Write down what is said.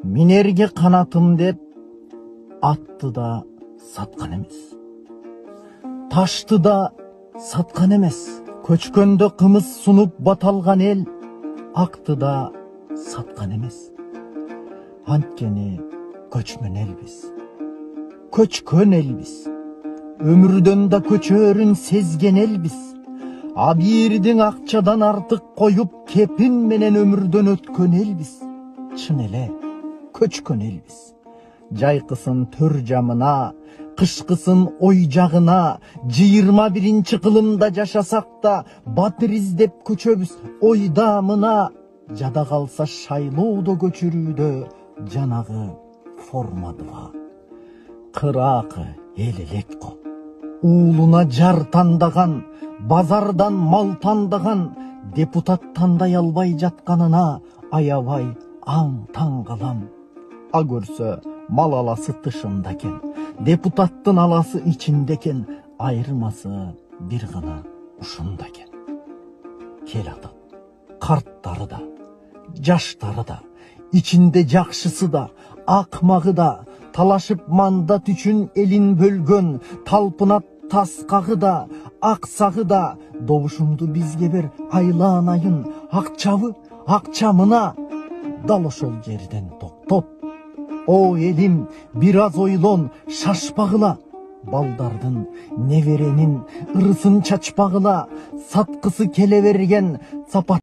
Минерге канатым деп атты да саткан эмес. Ташты да саткан эмес. Көчкөндө кымыз сунуп баталган эл акты да саткан эмес. Анткени көчмөн элбиз. Көчкөн элбиз. Өмүрдөн да көчөрүн сезген элбиз. Абирдин акчадан артык коюп кепин менен өмүрдөн өткөн элбиз. Чын эле көчкөн элбиз. Жайкысын төр жамына, кышкысын ой жагына, 21 кылымда жашасак да батыр издеп көчөбүз ойда мына. Жада калса шайлоодо көчүрүүдө жанагы формадыга. Кыраакы эл элек го. Уулуна жар тандаган, базардан мал тандаган, депутат тандай албай жатканына аябай аң-таң калам. А көрсө мал аласы тышында экен, депутаттын аласы ичинде экен, айырмасы бир гана ушунда экен. Кел атат, карттары да, жаштары да, ичинде жакшысы да, акмагы да, талашып мандат үчүн элин бөлгөн, талпынат таскагы да, аксагы да, добушумду бизге бер айланайын, акчабы, акча мына. Дал ошол жерден токтоп, о элим, бир аз ойлон, шашпагыла. Балдардын, неберенин ырысын чачпагыла. Саткысы келе берген сапат